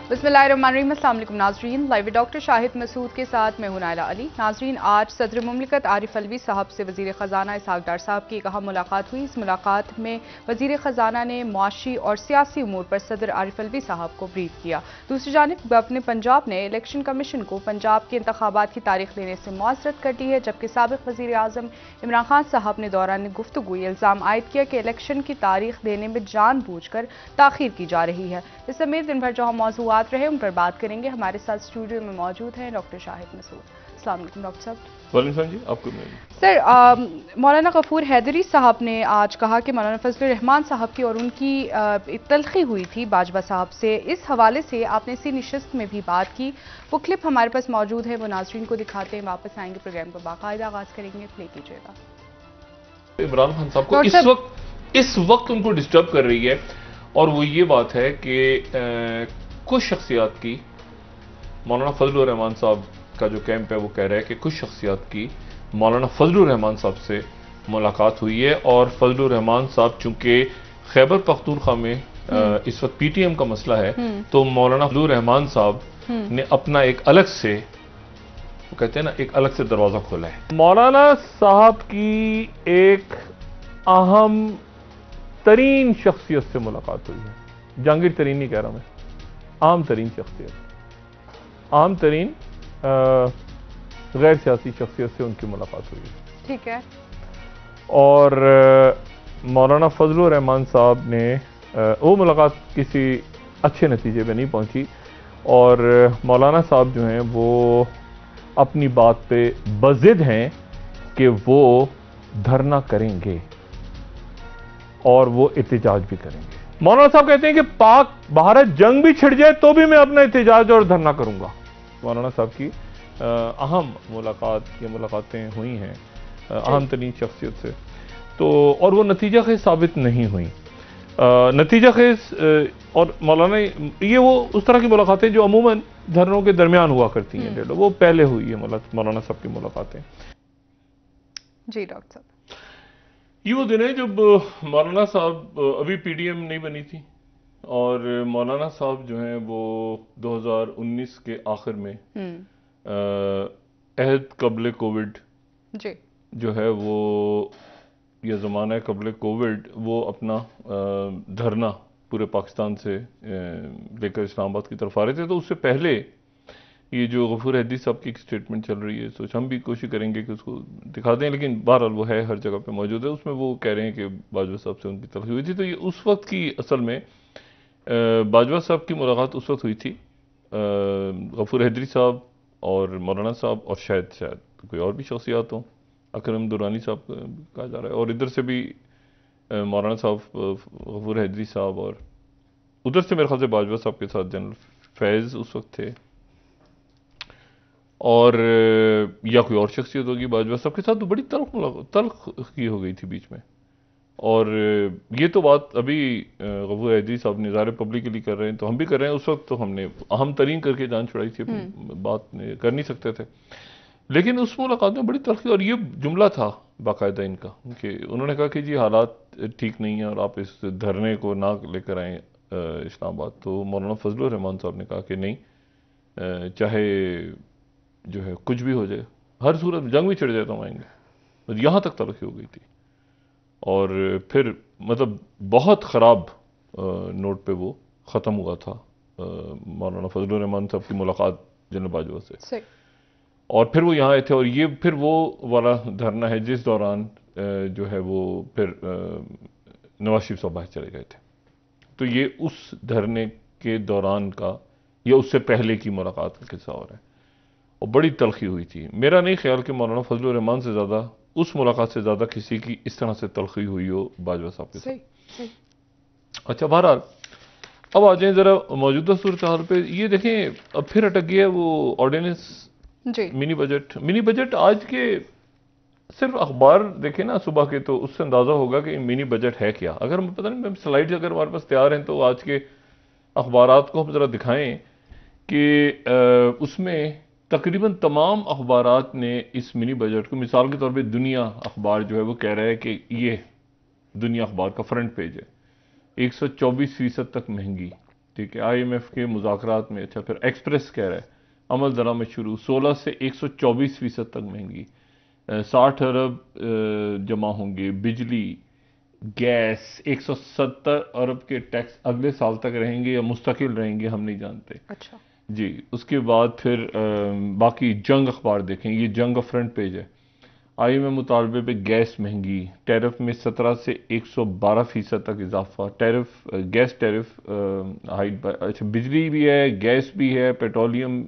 बिस्मिल्लाहिर्रहमानिर्रहीम। अस्सलाम वालेकुम नाज़रीन, लाइव डॉक्टर शाहिद मसूद के साथ मैं हूं नाइला अली। नाज़रीन, आज सदर मुमलिकत आरिफ अलवी साहब से वज़ीर ख़जाना इसहाक़ डार साहब की एक अहम मुलाकात हुई। इस मुलाकात में वज़ीर ख़जाना ने मुआशी और सियासी उमूर पर सदर आरिफ अलवी साहब को ब्रीफ किया। दूसरी जानिब गवर्नर पंजाब ने इलेक्शन कमीशन को पंजाब के इंतखाबात की तारीख लेने से मुआज़रत कर दी है, जबकि साबिक़ वज़ीर आज़म इमरान खान साहब ने दौरान गुफ्तगू इल्ज़ाम आयद किया कि इलेक्शन की तारीख देने में जानबूझकर ताख़ीर की जा रही है। इस समेत दिन भर जो हम मौज़ूआत रहे उन पर बात करेंगे। हमारे साथ स्टूडियो में मौजूद हैं डॉक्टर शाहिद मसूद। अस्सलाम वालेकुम डॉक्टर साहब। वालेकुम जी, आपको सर, मौलाना गफूर हैदरी साहब ने आज कहा कि मौलाना फजलुर रहमान साहब की और उनकी तलखी हुई थी बाजवा साहब से। इस हवाले से आपने इसी नशिस्त में भी बात की। वो क्लिप हमारे पास मौजूद है, वो नाज़रीन को दिखाते हैं। वापस आएंगे, प्रोग्राम को बाकायदा आगाज करेंगे। प्ले कीजिएगा। इमरान खान साहब को इस वक्त उनको डिस्टर्ब कर रही है, और वो ये बात है कि कुछ शख्सियात की, मौलाना फजलुर रहमान साहब का जो कैंप है वो कह रहा है कि कुछ शख्सियात की मौलाना फजलुर रहमान साहब से मुलाकात हुई है, और फजलुर रहमान साहब चूंकि खैबर पख्तूनख्वा में इस वक्त पीटीएम का मसला है, तो मौलाना फजलुर रहमान साहब ने अपना एक अलग से, वो कहते हैं ना, एक अलग से दरवाजा खोला है। मौलाना साहब की एक अहम तरीन शख्सियत से मुलाकात हुई है। जहांगीर तरीन नहीं कह रहा मैं, आम तरीन शख्सियत, आम तरीन गैर सियासी शख्सियत से उनकी मुलाकात हुई है। ठीक है। और मौलाना फजलुर रहमान साहब ने वो मुलाकात किसी अच्छे नतीजे पे नहीं पहुंची, और मौलाना साहब जो हैं वो अपनी बात पे बज़िद हैं कि वो धरना करेंगे और वो एहतजाज भी करेंगे। मौलाना साहब कहते हैं कि पाक भारत जंग भी छिड़ जाए तो भी मैं अपना एहतजाज और धरना करूंगा। मौलाना साहब की अहम मुलाकातें हुई हैं अहम तरीन शख्सियत से, तो और वो नतीजा खेज साबित नहीं हुई। नतीजा खेज और मौलाना ये वो उस तरह की मुलाकातें जो अमूमन धरनों के दरमियान हुआ करती हैं, वो पहले हुई है मौलाना साहब की मुलाकातें। जी डॉक्टर साहब, ये वो दिन है जब मौलाना साहब अभी पीडीएम नहीं बनी थी, और मौलाना साहब जो हैं वो 2019 के आखिर में अहद कबल कोविड जी जो है वो, यह ज़माना है कबल कोविड, वो अपना धरना पूरे पाकिस्तान से लेकर इस्लामाबाद की तरफ आ रहे थे। तो उससे पहले ये जो गफूर हैदरी साहब की स्टेटमेंट चल रही है, सोच हम भी कोशिश करेंगे कि उसको दिखा दें, लेकिन बहरहाल वो है हर जगह पे मौजूद है। उसमें वो कह रहे हैं कि बाजवा साहब से उनकी तलखी हुई थी। तो ये उस वक्त की, असल में बाजवा साहब की मुलाकात उस वक्त हुई थी गफूर हैदरी साहब और मौलाना साहब, और शायद कोई और भी शख्सियात हों, अकरम दुरानी साहब कहा जा रहा है, और इधर से भी मौलाना साहब, गफूर हैदरी साहब, और उधर से मेरे ख्याल से बाजवा साहब के साथ जनरल फैज़ उस वक्त थे, और या कोई और शख्सियत होगी बाजवा साहब के साथ। तो बड़ी तल्ख की हो गई थी बीच में। और ये तो बात अभी गफूर हैदरी साहब ने ज़ाहिर पब्लिकली कर रहे हैं, तो हम भी कर रहे हैं। उस वक्त तो हमने अहम तरीन करके जान छुड़ाई थी, बात कर नहीं सकते थे, लेकिन उस मुलाकात में बड़ी तल्खी, और ये जुमला था बाकायदा इनका कि उन्होंने कहा कि जी हालात ठीक नहीं है और आप इस धरने को ना लेकर आए इस्लामाबाद। तो मौलाना फजलुर रहमान साहब ने कहा कि नहीं, चाहे जो है कुछ भी हो जाए, हर सूरत में जंग भी छिड़ जाए तो हम आएंगे। तो यहाँ तक तलखी हो गई थी, और फिर मतलब बहुत ख़राब नोट पे वो ख़त्म हुआ था मौलाना फजलुर रहमान साहब की मुलाकात जनरल बाजवा से। और फिर वो यहाँ आए थे, और ये फिर वो वाला धरना है जिस दौरान जो है वो फिर नवाज शरीफ साहब बाहर चले गए थे। तो ये उस धरने के दौरान का या उससे पहले की मुलाकात का किस्सा और है, और बड़ी तलखी हुई थी। मेरा नहीं ख्याल कि मौलाना फजलुर रहमान से ज़्यादा, उस मुलाकात से ज़्यादा किसी की इस तरह से तलखी हुई हो बाजवा साहब के साथ। अच्छा, बहरहाल अब आ जाए ज़रा मौजूदा सूरत हाल पे। ये देखें, अब फिर अटक गया वो ऑर्डिनेंस मिनी बजट। आज के सिर्फ अखबार देखें ना सुबह के, तो उससे अंदाज़ा होगा कि मिनी बजट है क्या। अगर हम पता नहीं, स्लाइड्स अगर हमारे पास तैयार हैं तो आज के अखबारात को हम ज़रा दिखाएं कि उसमें तकरीबन तमाम अखबारात ने इस मिनी बजट को, मिसाल के तौर पे दुनिया अखबार जो है वो कह रहा है कि ये दुनिया अखबार का फ्रंट पेज है, 124% तक महंगी, ठीक है, IMF के मुज़ाकरात में। अच्छा, फिर एक्सप्रेस कह रहा है अमल दरामद शुरू 16 से 124% तक महंगी, 60 अरब जमा होंगे, बिजली गैस 170 अरब के टैक्स अगले साल तक रहेंगे या मुस्तकिल रहेंगे हम नहीं जानते। अच्छा जी, उसके बाद फिर बाकी जंग अखबार देखें, ये जंग का फ्रंट पेज है। IMF मुतालबे पे गैस महंगी, टैरिफ में 17 से 112% तक इजाफा, टैरिफ गैस टैरिफ हाइट। अच्छा, बिजली भी है, गैस भी है, पेट्रोलियम,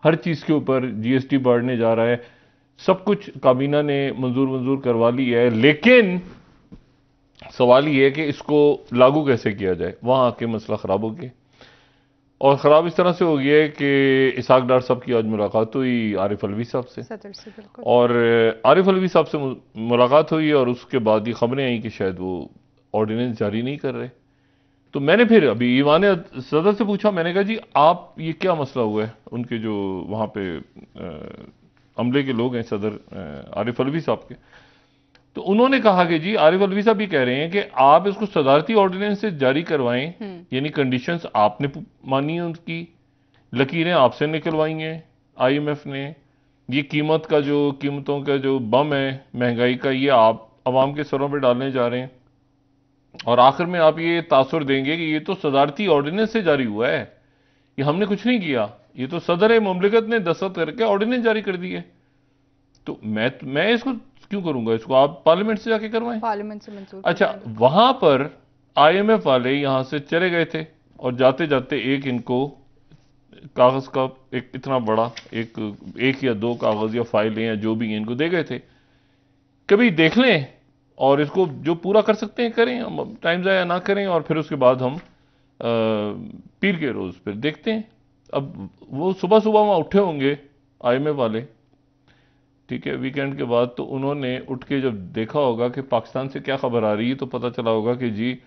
हर चीज़ के ऊपर GST बढ़ने जा रहा है। सब कुछ काबीना ने मंजूर करवा ली है, लेकिन सवाल ये है कि इसको लागू कैसे किया जाए। वहां आके मसला खराब हो गया, और ख़राब इस तरह से हो गया है कि इसहाक डार साहब की आज मुलाकात हुई आरिफ अलवी साहब से, सदर से, बिल्कुल। और आरिफ अलवी साहब से मुलाकात हुई और उसके बाद ये खबरें आई कि शायद वो ऑर्डिनेंस जारी नहीं कर रहे। तो मैंने फिर अभी ईवान सदर से पूछा, मैंने कहा जी आप ये क्या मसला हुआ है, उनके जो वहाँ पे अमले के लोग हैं सदर आरिफ अलवी साहब के। तो उन्होंने कहा कि जी आरिफ अलवी साहब ये कह रहे हैं कि आप इसको सदारती ऑर्डिनेंस से जारी करवाएं, यानी कंडीशंस आपने मानी है, उनकी लकीरें आपसे निकलवाई हैं IMF ने। ये कीमतों का जो बम है महंगाई का, ये आप आवाम के सरों पे डालने जा रहे हैं, और आखिर में आप ये तासुर देंगे कि ये तो सदारती ऑर्डिनेंस से जारी हुआ है, ये हमने कुछ नहीं किया, ये तो सदर मुमलिकत ने दस्तखत करके ऑर्डिनेंस जारी कर दी है। तो मैं इसको क्यों करूंगा, इसको आप पार्लियामेंट से जाके करवाएं, पार्लियामेंट से मंजूर। अच्छा, वहां पर IMF वाले यहां से चले गए थे, और जाते जाते एक इनको कागज का एक इतना बड़ा एक या दो कागज या फाइलें या जो भी इनको दे गए थे, कभी देख लें और इसको जो पूरा कर सकते हैं करें, हम टाइम ज़ाया ना करें, और फिर उसके बाद हम पीर के रोज फिर देखते हैं। अब वो सुबह सुबह वहां उठे होंगे IMF वाले, ठीक है, वीकेंड के बाद, तो उन्होंने उठ के जब देखा होगा कि पाकिस्तान से क्या खबर आ रही है, तो पता चला होगा कि जी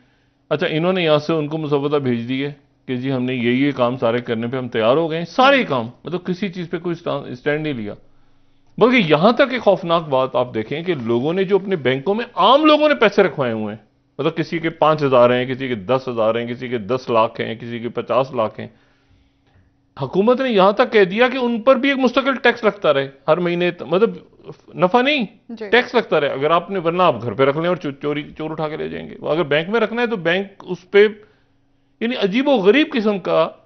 अच्छा, इन्होंने यहां से उनको मुसव्वदा भेज दी है कि जी हमने ये काम सारे करने पे हम तैयार हो गए, सारे काम, मतलब किसी चीज पे कोई स्टैंड नहीं लिया। बल्कि यहां तक एक खौफनाक बात आप देखें कि लोगों ने जो अपने बैंकों में, आम लोगों ने पैसे रखवाए हुए हैं, मतलब किसी के 5,000 हैं, किसी के 10,000 हैं, किसी के 10 लाख हैं, किसी के 50 लाख हैं, हुकूमत ने यहां तक कह दिया कि उन पर भी एक मुस्तकिल टैक्स लगता रहे हर महीने, मतलब नफा नहीं, टैक्स लगता रहे। अगर आपने, वरना आप घर पे रख लें और चोर उठा के ले जाएंगे, अगर बैंक में रखना है तो बैंक उस पे, यानी अजीबो गरीब किस्म का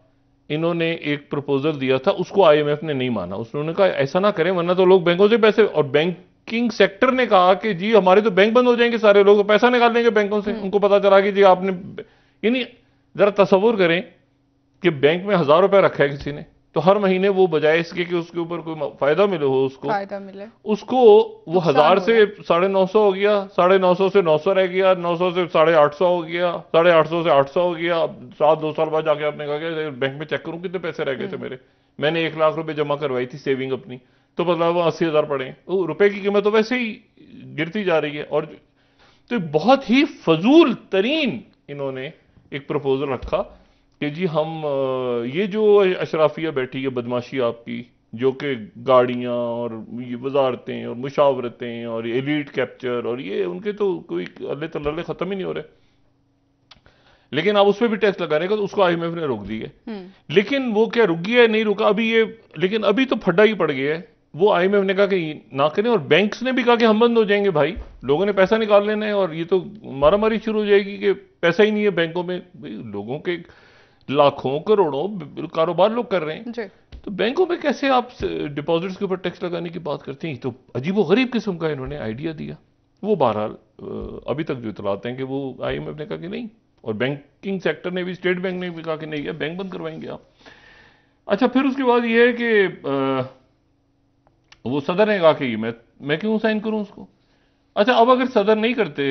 इन्होंने एक प्रपोजल दिया था, उसको IMF ने नहीं माना। उन्होंने कहा ऐसा ना करें वरना तो लोग बैंकों से पैसे, और बैंकिंग सेक्टर ने कहा कि जी हमारे तो बैंक बंद हो जाएंगे, सारे लोग पैसा निकाल लेंगे बैंकों से। उनको पता चला कि जी आपने, यानी जरा तसव्वुर करें कि बैंक में 1,000 रुपए रखा है किसी ने, तो हर महीने वो बजाय इसके कि उसके ऊपर कोई फायदा मिले हो, उसको वो 1,000 से 950 हो गया, 950 से 900 रह गया, 900 से 850 हो गया, 850 से 800 हो गया। 2 साल बाद जाके आपने कहा कि बैंक में चेक करूं कितने पैसे रह गए थे मेरे, मैंने 1 लाख रुपए जमा करवाई थी सेविंग अपनी, तो बदला वो 80,000 पड़े। रुपए की कीमत तो वैसे ही गिरती जा रही है। और तो बहुत ही फजूल तरीन इन्होंने एक प्रपोजल रखा कि जी हम ये जो अशराफिया बैठी है बदमाशी आपकी, जो कि गाड़ियां और ये वजारतें और मुशावरतें और एलीट कैप्चर, और ये उनके तो कोई अल्ले तल्ले खत्म ही नहीं हो रहे, लेकिन आप उस पर भी टैक्स लगाने का, तो उसको IMF ने रोक दी है। लेकिन वो क्या रुक गया है, नहीं रुका अभी ये, लेकिन अभी तो फड्डा ही पड़ गया है। वो IMF ने कहा कि ना करें, और बैंक्स ने भी कहा कि हम बंद हो जाएंगे, भाई लोगों ने पैसा निकाल लेना है, और ये तो मारामारी शुरू हो जाएगी कि पैसा ही नहीं है बैंकों में। लोगों के लाखों करोड़ों कारोबार लोग कर रहे हैं, तो बैंकों में कैसे आप डिपॉजिट्स के ऊपर टैक्स लगाने की बात करते हैं। तो अजीबो गरीब किस्म का इन्होंने आइडिया दिया। वो बहरहाल अभी तक जो इतलाते हैं कि वो IMF ने कहा कि नहीं, और बैंकिंग सेक्टर ने भी, स्टेट बैंक ने भी कहा कि नहीं है, बैंक बंद करवाएंगे आप। अच्छा, फिर उसके बाद ये है कि वो सदर ने कहा कि मैं क्यों साइन करूं उसको। अच्छा, अब अगर सदर नहीं करते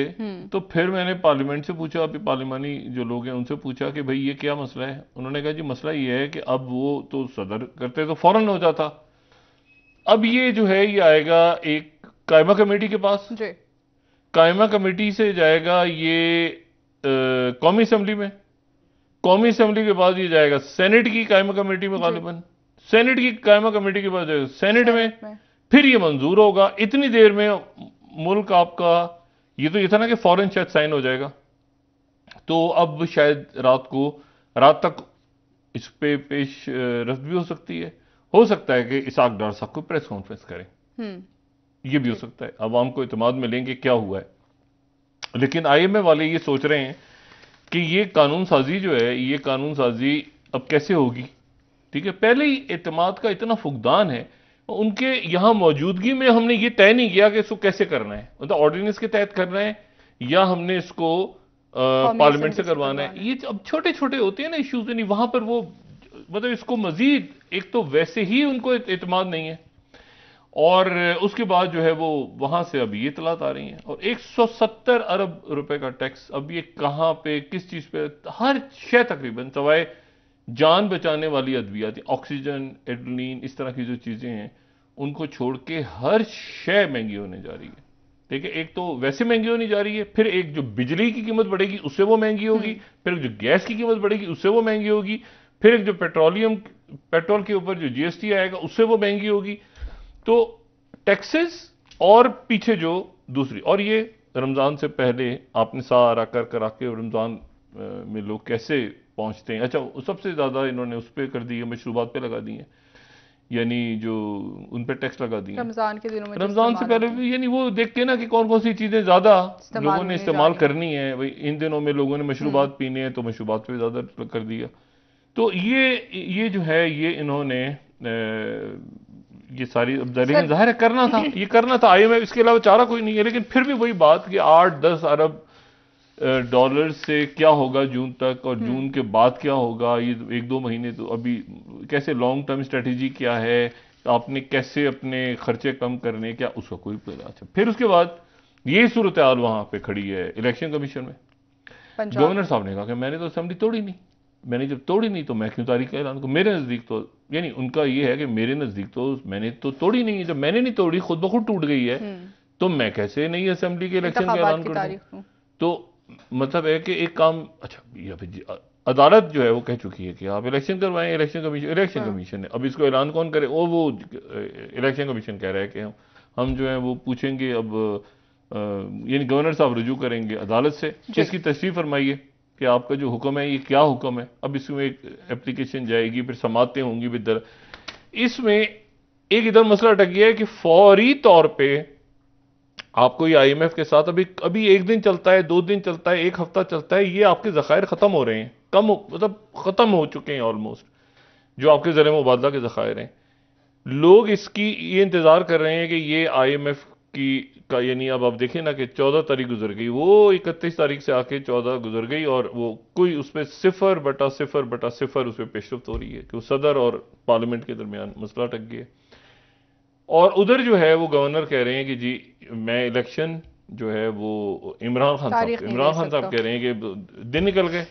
तो फिर मैंने पार्लियामेंट से पूछा, अभी पार्लियामानी जो लोग हैं उनसे पूछा कि भाई ये क्या मसला है। उन्होंने कहा जी मसला ये है कि अब वो तो सदर करते तो फौरन हो जाता, अब ये जो है ये आएगा एक कायमा कमेटी के पास, कायमा कमेटी से जाएगा ये कौमी असेंबली में, कौमी असेंबली के बाद ये जाएगा सेनेट की कायमा कमेटी में, गालिबन सेनेट की कायमा कमेटी के बाद जाएगा सेनेट में, फिर ये मंजूर होगा। इतनी देर में मुल्क आपका, ये तो ये था ना कि फौरन शायद साइन हो जाएगा, तो अब शायद रात तक इस पे पेश रफ्त भी हो सकता है कि इसाक डार साहब को प्रेस कॉन्फ्रेंस करें, ये भी हो सकता है, अवाम को इत्मीनान में लेंगे क्या हुआ है। लेकिन आईएमएफ वाले ये सोच रहे हैं कि ये कानून साजी जो है, ये कानून साजी अब कैसे होगी, ठीक है। पहले ही एतमाद का इतना फुकदान है, उनके यहां मौजूदगी में हमने ये तय नहीं किया कि इसको कैसे करना है, मतलब ऑर्डिनेंस के तहत करना है या हमने इसको पार्लियामेंट से करवाना है। ये अब छोटे छोटे होते हैं ना इश्यूज, नहीं वहां पर वो मतलब इसको मजीद, एक तो वैसे ही उनको एतमाद नहीं है और उसके बाद जो है वो वहां से अब ये इतलात आ रही हैं। और 170 अरब रुपए का टैक्स, अब ये कहां पे, किस चीज पे, हर शय तकरीबन, सवाए जान बचाने वाली अद्वियात, ऑक्सीजन, एड्रेनलिन, इस तरह की जो चीजें हैं उनको छोड़ के हर शय महंगी होने जा रही है। ठीक है, एक तो वैसे महंगी होने जा रही है, फिर एक जो बिजली की कीमत बढ़ेगी उससे वो महंगी होगी, फिर एक जो गैस की कीमत बढ़ेगी उससे वो महंगी होगी, फिर एक जो पेट्रोल के ऊपर जो जीएसटी आएगा उससे वो महंगी होगी। तो टैक्सेस और पीछे जो दूसरी, और ये रमजान से पहले आपने सारा करा के रमजान में लोग कैसे पहुंचते हैं। अच्छा, सबसे ज्यादा इन्होंने उस पर कर दी है, मशरूबात पे लगा दी है, यानी जो उन पे टैक्स लगा दिए रमजान के दिनों में, रमजान से पहले भी, यानी वो देखते हैं ना कि कौन कौन सी चीजें ज्यादा लोगों ने इस्तेमाल करनी है। भाई इन दिनों में लोगों ने मशरूबात पीने हैं तो मशरूबात पे ज्यादा कर दिया। तो ये जो है ये इन्होंने ये सारी, लेकिन जाहिर है करना था, ये करना था आईएमएफ, इसके अलावा चारा कोई नहीं है। लेकिन फिर भी वही बात कि 8-10 अरब डॉलर से क्या होगा जून तक, और जून के बाद क्या होगा, ये 1-2 महीने तो अभी कैसे, लॉन्ग टर्म स्ट्रेटेजी क्या है, आपने कैसे अपने खर्चे कम करने, क्या उसका कोई पता। अच्छा, फिर उसके बाद ये सूरत हाल वहां पे खड़ी है इलेक्शन कमीशन में। गवर्नर साहब ने कहा कि मैंने तो असेंबली तोड़ी नहीं, मैंने जब तोड़ी नहीं तो मैं क्यों तारीख का ऐलान करूं। मेरे नजदीक तो, यानी उनका ये है कि मेरे नजदीक तो मैंने तो तोड़ी नहीं है, जब मैंने नहीं तोड़ी, खुद ब खुद टूट गई है, तो मैं कैसे नई असेंबली के इलेक्शन का ऐलान करूं। तो मतलब है कि एक काम, अच्छा अदालत जो है वो कह चुकी है कि आप इलेक्शन करवाएं, इलेक्शन कमीशन ने, अब इसको ऐलान कौन करे, वो इलेक्शन कमीशन कह रहा है कि हम जो है वो पूछेंगे, अब यानी गवर्नर साहब रुजू करेंगे अदालत से, इसकी तशरीफ फरमाइए कि आपका जो हुक्म है ये क्या हुक्म है। अब इसमें एक एप्लीकेशन जाएगी, फिर समातें होंगी बिदर। इसमें एक इधर मसला अटक गया है कि फौरी तौर पे आपको ये आईएमएफ के साथ अभी 1 दिन चलता है, 2 दिन चलता है, 1 हफ्ता चलता है, ये आपके जखायर खत्म हो रहे हैं, मतलब खत्म हो चुके हैं ऑलमोस्ट, जो आपके ज़र मुबादला के जखायर हैं। लोग इसकी ये इंतजार कर रहे हैं कि ये आईएमएफ का, यानी अब आप देखें ना कि 14 तारीख गुजर गई, वो 31 तारीख से आके 14 गुजर गई, और वो कोई उस पर 0/0/0 उस पर पेशरफ्त हो रही है कि सदर और पार्लियामेंट के दरमियान मसला अटक गया। और उधर जो है वो गवर्नर कह रहे हैं कि जी मैं इलेक्शन जो है वो इमरान खान साहब कह रहे हैं कि दिन निकल गए।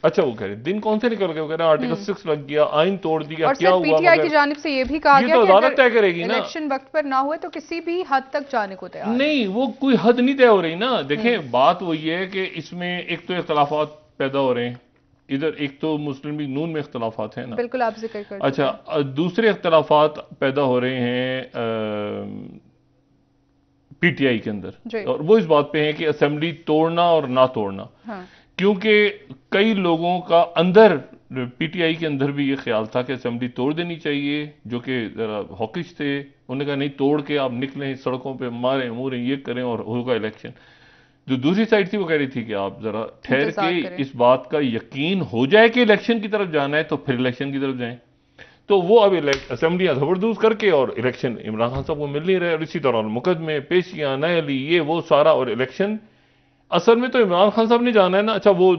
अच्छा, वो कह रहे हैं दिन कौन से निकल गए, वो कह रहे हैं आर्टिकल 6 लग गया, आइन तोड़ दिया, क्या हुआ। पीटीआई की जानिब से ये भी कहा गया कि अदालत तय करेगी ना, इलेक्शन वक्त पर ना हुए तो किसी भी हद तक जाने को तैयार नहीं, वो कोई हद नहीं तय हो रही ना। देखें, बात वो ये है कि इसमें एक तो इख्तलाफात पैदा हो रहे हैं, इधर एक तो मुस्लिम लीग नून में इख्तलाफात है ना, बिल्कुल आप जिक्र कर। अच्छा, दूसरे इख्तलाफात पैदा हो रहे हैं पीटीआई के अंदर, और वो इस बात पे है कि असेंबली तोड़ना और ना तोड़ना। हाँ। क्योंकि कई लोगों का अंदर, पीटीआई के अंदर भी ये ख्याल था कि असेंबली तोड़ देनी चाहिए, जो कि जरा हॉकिश थे, उन्होंने कहा नहीं, तोड़ के आप निकलें सड़कों पे, मारें मूरें, ये करें और होगा इलेक्शन। जो दूसरी साइड थी वो कह रही थी कि आप जरा ठहर के इस बात का यकीन हो जाए कि इलेक्शन की तरफ जाना है तो फिर इलेक्शन की तरफ जाएं। तो वो अब असेंबलियां जबरदस्त करके और इलेक्शन इमरान खान साहब को मिल नहीं रहे, और इसी तरह मुकदमे, पेशियां, नयली, ये वो सारा, और इलेक्शन असल में तो इमरान खान साहब ने जाना है ना। अच्छा, वो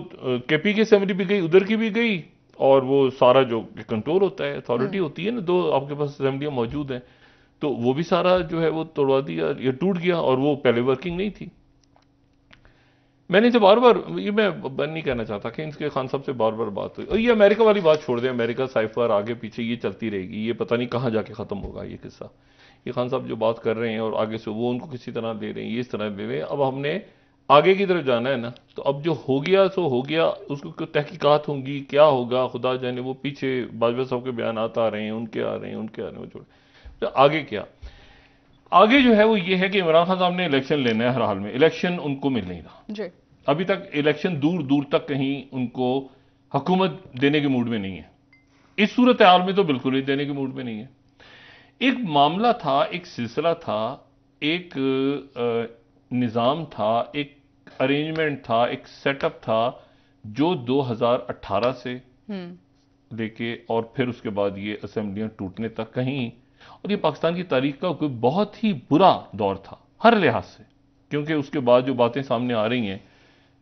केपी की असेंबली भी गई, उधर की भी गई, और वो सारा जो कंट्रोल होता है, अथॉरिटी होती है ना, 2 आपके पास असेंबलियां मौजूद हैं, तो वो भी सारा जो है वो तोड़वा दिया या टूट गया, और वो पहले वर्किंग नहीं थी। मैंने तो बार बार, ये मैं बंद नहीं कहना चाहता कि इनके खान साहब से बार बार बात हुई, और ये अमेरिका वाली बात छोड़ दें, अमेरिका साइफर आगे पीछे ये चलती रहेगी, ये पता नहीं कहाँ जाके खत्म होगा ये किस्सा। ये खान साहब जो बात कर रहे हैं और आगे से वो उनको किसी तरह ले रहे हैं, ये इस तरह ले रहे हैं। अब हमने आगे की तरफ जाना है ना, तो अब जो हो गया सो हो गया, उसको तहकीकात होंगी, क्या होगा खुदा जाने। वो पीछे बाजवा साहब के बयान आ रहे हैं, उनके आ रहे हैं, वो छोड़, तो आगे क्या, आगे जो है वो ये है कि इमरान खान साहब ने इलेक्शन लेना है, हर हाल में इलेक्शन उनको मिल नहीं रहा। अभी तक इलेक्शन दूर दूर तक कहीं उनको हुकूमत देने के मूड में नहीं है। इस सूरत हाल में तो बिल्कुल ही देने के मूड में नहीं है। एक मामला था, एक सिलसिला था, एक निज़ाम था, एक अरेंजमेंट था, एक सेटअप था जो 2018 से लेके और फिर उसके बाद ये असेंबलियां टूटने तक कहीं, और ये पाकिस्तान की तारीख का कोई बहुत ही बुरा दौर था हर लिहाज से, क्योंकि उसके बाद जो बातें सामने आ रही हैं,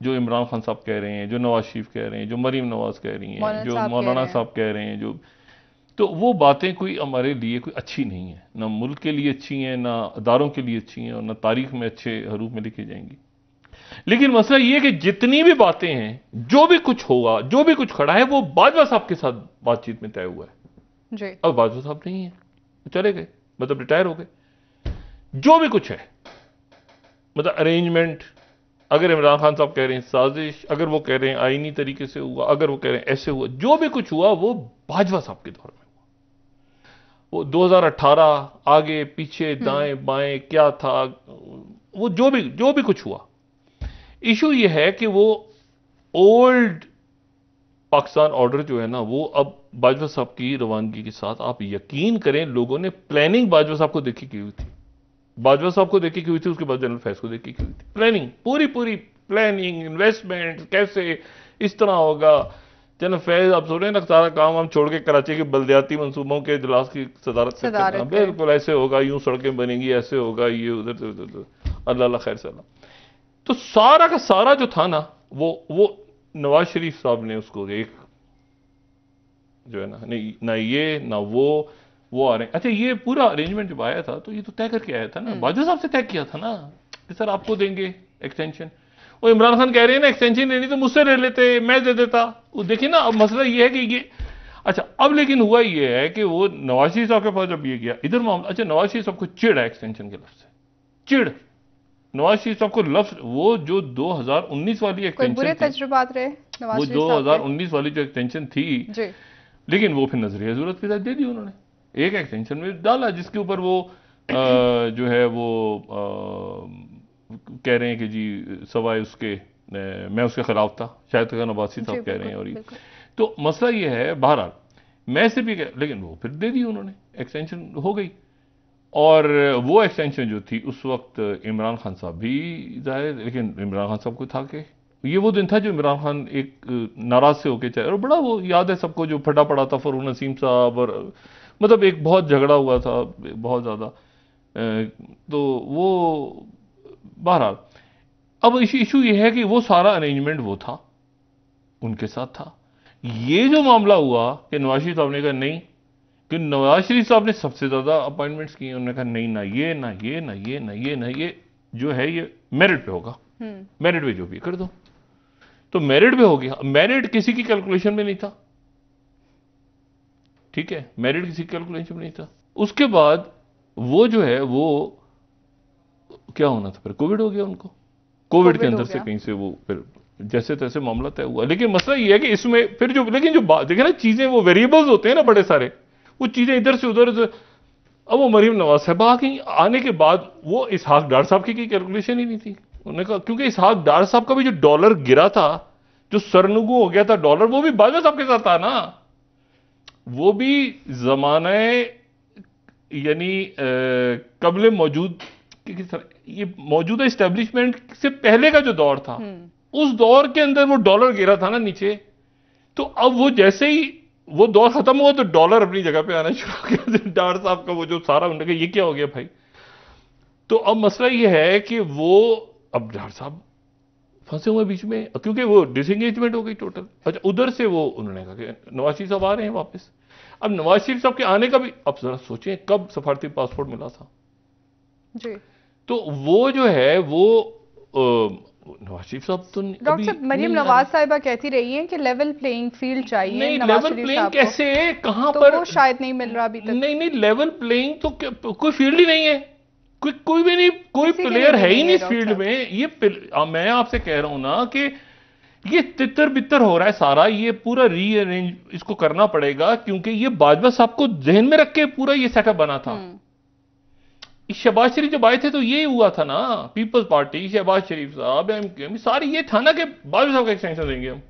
जो इमरान खान साहब कह रहे हैं, जो नवाज शरीफ कह रहे हैं, जो मरीम नवाज कह रही हैं, जो मौलाना साहब कह रहे हैं, जो, तो वो बातें कोई हमारे लिए कोई अच्छी नहीं है, ना मुल्क के लिए अच्छी हैं, ना अदारों के लिए अच्छी हैं, और ना तारीख में अच्छे हरूफ में लिखी जाएंगी। लेकिन मसला ये है कि जितनी भी बातें हैं, जो भी कुछ होगा, जो भी कुछ खड़ा है, वो बाजवा साहब के साथ बातचीत में तय हुआ है जी। अब बाजवा साहब नहीं है, चले गए, मतलब रिटायर हो गए। जो भी कुछ है, मतलब अरेंजमेंट, अगर इमरान खान साहब कह रहे हैं साजिश, अगर वो कह रहे हैं आईनी तरीके से हुआ, अगर वो कह रहे हैं ऐसे हुआ, जो भी कुछ हुआ वो बाजवा साहब के दौर में हुआ। वो 2018 आगे पीछे दाएं बाएं क्या था, वो जो भी कुछ हुआ, इशू ये है कि वो ओल्ड पाकिस्तान ऑर्डर जो है ना, वो अब बाजवा साहब की रवानगी के साथ, आप यकीन करें, लोगों ने प्लानिंग बाजवा साहब को देखी की हुई थी, बाजवा साहब को देखी की हुई थी, उसके बाद जनरल फैज को देखी की हुई थी, प्लानिंग, पूरी प्लानिंग, इन्वेस्टमेंट कैसे इस तरह होगा। जनरल फैज आप सोच रहे हैं ना, सारा काम हम छोड़ के कराची के बलदियाती मंसूबों के इजलास की सदारत करना, बिल्कुल ऐसे होगा, यूं सड़कें बनेंगी, ऐसे होगा, ये उधर से उधर, अल्लाह खैर सलाम। तो सारा का सारा जो था ना, वो नवाज शरीफ साहब ने उसको एक जो है ना ये ना वो आ रहे हैं। अच्छा, ये पूरा अरेंजमेंट जब आया था तो ये तो तय करके आया था ना, बाजवा साहब से तय किया था ना कि सर आपको देंगे एक्सटेंशन। वो इमरान खान कह रहे हैं ना एक्सटेंशन लेनी तो मुझसे ले लेते, मैं दे देता। वो देखिए ना, अब मसला ये है कि ये, अच्छा अब लेकिन हुआ ये है कि वो नवाज शरीफ साहब के पास जब ये गया इधर मामला, अच्छा नवाज शरीफ साहब को चिड़ है एक्सटेंशन के लफ्ज से, चिड़ नवाज शरीफ साहब को लफ्ज, वो जो 2019 वाली एक्सटेंशन, बुरे तजुर्बात रहे वो 2019 वाली जो एक्सटेंशन थी जी, लेकिन वो फिर नजरिया जरूरत के साथ दे दी उन्होंने, एक एक्सटेंशन में डाला जिसके ऊपर वो जो है वो कह रहे हैं कि जी सवाए उसके मैं उसके खिलाफ था, शायद नवासी साहब कह रहे हैं। और तो मसला ये है, बहरहाल मैं से भी लेकिन वो फिर दे दी उन्होंने, एक्सटेंशन हो गई। और वो एक्सटेंशन जो थी उस वक्त इमरान खान साहब भी जाहिर, लेकिन इमरान खान साहब को था कि ये वो दिन था जो इमरान खान एक नाराज से होके चाहे, और बड़ा वो याद है सबको जो फटा पड़ा था फरूक नसीम साहब, और मतलब एक बहुत झगड़ा हुआ था बहुत ज्यादा। तो वो बहरहाल अब इशू ये है कि वो सारा अरेंजमेंट वो था, उनके साथ था। ये जो मामला हुआ कि नवाज शरीफ साहब ने कहा नहीं, कि नवाज शरीफ साहब ने सबसे ज्यादा अपॉइंटमेंट्स किए, उन्होंने कहा नहीं ना ये ना ये ना ये ना ये ना ये जो है ये मेरिट पे होगा, मेरिट पे जो भी कर दो। तो मेरिट पे हो गया, मेरिट किसी की कैलकुलेशन में नहीं था, ठीक है, मेरिट किसी की कैलकुलेशन में नहीं था। उसके बाद वो जो है वो क्या होना था, फिर कोविड हो गया उनको, कोविड के अंदर से कहीं से वो फिर जैसे तैसे मामला तय हुआ। लेकिन मसला ये है कि इसमें फिर जो, लेकिन जो देखे ना चीजें, वो वेरिएबल्स होते हैं ना बड़े सारे, वो चीजें इधर से उधर से, अब वो मरीम नवाज साहबा की आने के बाद वो इसहाक डार साहब की कैलकुलेशन ही नहीं थी। उन्होंने कहा क्योंकि इसहाक डार साहब का भी जो डॉलर गिरा था, जो सरनुगु हो गया था डॉलर, वो भी बाजवा साहब के साथ था ना, वो भी जमाने यानी कबले मौजूद, ये मौजूदा इस्टेब्लिशमेंट से पहले का जो दौर था, उस दौर के अंदर वो डॉलर गिरा था ना नीचे। तो अब वो जैसे ही वो दौर खत्म हुआ तो डॉलर अपनी जगह पे आना शुरू हो गया। डार साहब का वो जो सारा, उन्होंने कहा ये क्या हो गया भाई। तो अब मसला ये है कि वो अब डार साहब फंसे हुए बीच में, क्योंकि वो डिसएंगेजमेंट हो गई टोटल। अच्छा, उधर से वो उन्होंने कहा कि नवाज शरीफ साहब आ रहे हैं वापस। अब नवाज शरीफ साहब के आने का भी, अब जरा सोचें कब सफारती पासपोर्ट मिला था जी। तो वो जो है वो नवाज शरीफ साहब तो डॉक्टर साहब, मरीम नवाज साहिबा कहती रही हैं कि लेवल प्लेइंग फील्ड चाहिए। नहीं, लेवल प्लेइंग कैसे, कहां तो पर, वो शायद नहीं मिल रहा अभी तक। नहीं लेवल प्लेइंग तो कोई फील्ड ही नहीं है, कोई भी नहीं, कोई प्लेयर है ही नहीं इस फील्ड में। ये मैं आपसे कह रहा हूं ना कि ये तितर बितर हो रहा है सारा, ये पूरा रीअरेंज इसको करना पड़ेगा, क्योंकि ये बाजवा साहब को जहन में रख के पूरा ये सेटअप बना था। शहबाज शरीफ जब आए थे तो ये हुआ था ना, पीपल्स पार्टी, शहबाज शरीफ साहब, एमक्यूएम, सारी ये था ना कि बाजवा साहब का एक्सटेंशन देंगे हम,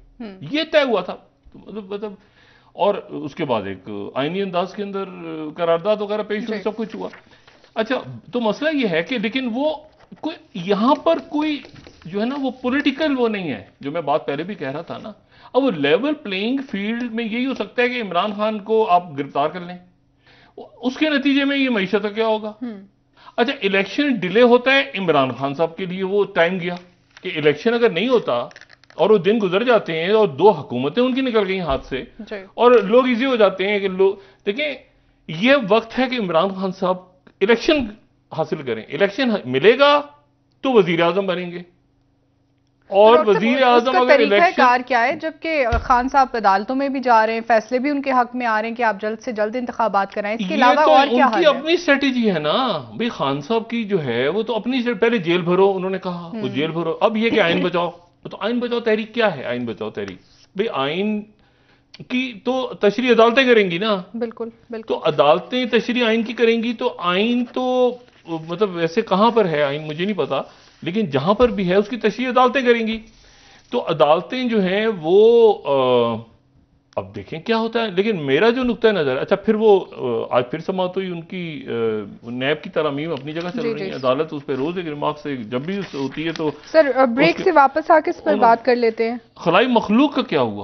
ये तय हुआ था। मतलब और उसके बाद एक आईनी अंदाज के अंदर करारदाद वगैरह पेश हुई, सब कुछ हुआ। अच्छा, तो मसला ये है कि लेकिन वो कोई यहां पर कोई जो है ना वो पॉलिटिकल वो नहीं है, जो मैं बात पहले भी कह रहा था ना। अब वो लेवल प्लेइंग फील्ड में यही हो सकता है कि इमरान खान को आप गिरफ्तार कर लें, उसके नतीजे में ये मईशत का क्या होगा। अच्छा, इलेक्शन डिले होता है, इमरान खान साहब के लिए वो टाइम गया कि इलेक्शन अगर नहीं होता और वो दिन गुजर जाते हैं और 2 हुकूमतें उनकी निकल गई हाथ से और लोग इजी हो जाते हैं कि लोग देखें ये वक्त है कि इमरान खान साहब इलेक्शन हासिल करें। इलेक्शन मिलेगा तो वजीर आजम बनेंगे, और वजीर आजम अगर इलेक्शन क्या है, जबकि खान साहब अदालतों में भी जा रहे हैं, फैसले भी उनके हक में आ रहे हैं कि आप जल्द से जल्द इंतखाबात कराएं, इसके अलावा तो और क्या उनकी अपनी स्ट्रेटेजी है ना भाई। खान साहब की जो है वो तो अपनी, पहले जेल भरो उन्होंने कहा, वो जेल भरो। अब ये कि आइन बचाओ, तो आइन बचाओ तहरीक क्या है? आइन बचाओ तहरीक भाई आइन की तो तशरीह अदालतें करेंगी ना। बिल्कुल बिल्कुल। तो अदालतें तशरीह आइन की करेंगी, तो आइन तो मतलब वैसे कहां पर है आइन मुझे नहीं पता, लेकिन जहां पर भी है उसकी तशरीह अदालतें करेंगी। तो अदालतें जो हैं वो अब देखें क्या होता है। लेकिन मेरा जो नुक्ता नजर, अच्छा फिर वो आज फिर समात हुई उनकी नैब की तरमीम अपनी जगह चल रही है, अदालत उस पर रोज एक रिमार्क से जब भी होती है। तो सर ब्रेक से वापस आके इस पर बात कर लेते हैं, खलाई मखलूक का क्या हुआ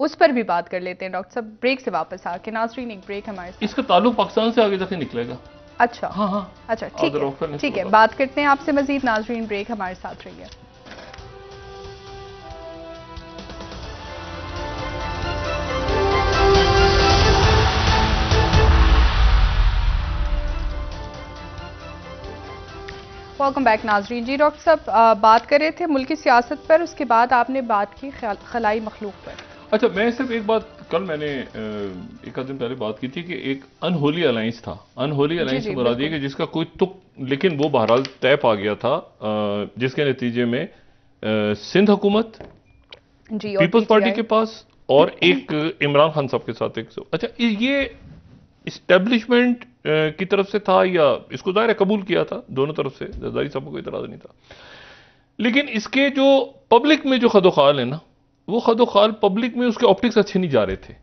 उस पर भी बात कर लेते हैं डॉक्टर साहब, ब्रेक से वापस आके। नाज़रीन एक ब्रेक हमारे साथ। इसका ताल्लुक पाकिस्तान से आगे तक निकलेगा। अच्छा हाँ हाँ अच्छा ठीक है, बात करते हैं आपसे मजीद। नाज़रीन ब्रेक, हमारे साथ रहिए। वेलकम बैक नाजरीन। जी डॉक्टर साहब बात कर रहे थे मुल्की सियासत पर, उसके बाद आपने बात की खलाई मखलूक पर। अच्छा, मैं सिर्फ एक बात, कल मैंने एक आध दिन पहले बात की थी कि एक अनहोली अलायंस था। अनहोली अलायंस से मुराद ये कि जिसका कोई तुक, लेकिन वो बहरहाल तय पा गया था, जिसके नतीजे में सिंध हुकूमत, पीपल्स पार्टी के पास और एक इमरान खान साहब के साथ एक। अच्छा, ये इस्टेब्लिशमेंट की तरफ से था या इसको दायरा कबूल किया था दोनों तरफ से, जरदारी साहब को कोई इतराज नहीं था। लेकिन इसके जो पब्लिक में जो खदोखाल है ना, वो खदोखाल पब्लिक में उसके ऑप्टिक्स अच्छे नहीं जा रहे थे।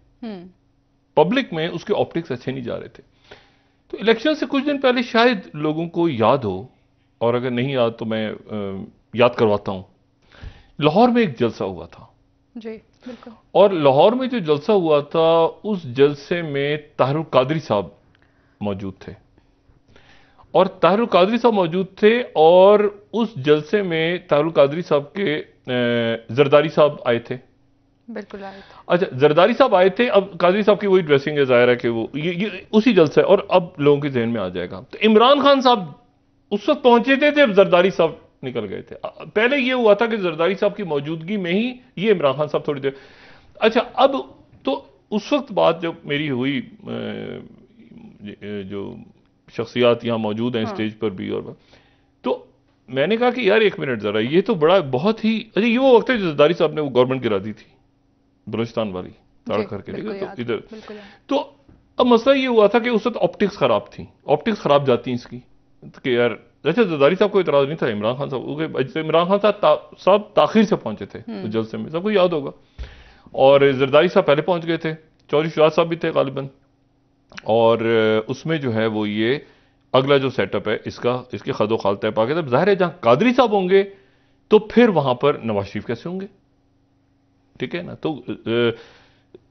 पब्लिक में उसके ऑप्टिक्स अच्छे नहीं जा रहे थे। तो इलेक्शन से कुछ दिन पहले शायद लोगों को याद हो, और अगर नहीं याद तो मैं याद करवाता हूं, लाहौर में एक जलसा हुआ था जी बिल्कुल। और लाहौर में जो जलसा हुआ था उस जलसे में ताहिरुल कादरी साहब मौजूद थे, और ताहिरुल कादरी साहब मौजूद थे, और उस जलसे में ताहिरुल कादरी साहब के जरदारी साहब आए थे। बिल्कुल आए थे। अच्छा, जरदारी साहब आए थे। अब कादरी साहब की वही ड्रेसिंग है, जाहिर है कि वो ये उसी जलसा है, और अब लोगों के जहन में आ जाएगा। तो इमरान खान साहब उस वक्त पहुंचे थे जब जरदारी साहब निकल गए थे। पहले ये हुआ था कि जरदारी साहब की मौजूदगी में ही ये इमरान खान साहब थोड़ी देर। अच्छा, अब तो उस वक्त बात जब मेरी हुई, जो शख्सियात यहाँ मौजूद हैं स्टेज पर भी, और तो मैंने कहा कि यार एक मिनट जरा, ये तो बड़ा बहुत ही, अच्छा ये वो वक्त है जो जरदारी साहब ने वो गवर्नमेंट गिरा दी थी बलूचिस्तान वाली ताड़ करके, तो इधर। तो अब मसला ये हुआ था कि उस वक्त ऑप्टिक्स खराब थी, ऑप्टिक्स खराब जाती इसकी कि यार, अच्छा जरदारी साहब को इतराज नहीं था, इमरान खान साहब, इमरान खान साहब ताखिर से पहुंचे थे जलसे में, सबको याद होगा, और जरदारी साहब पहले पहुंच गए थे, चौधरी शुजात साहब भी थे गालिबन, और उसमें जो है वो ये अगला जो सेटअप है इसके खदो खाल तय पा गया। तब जाहिर है जहां कादरी साहब होंगे तो फिर वहां पर नवाज शरीफ कैसे होंगे, ठीक है ना। तो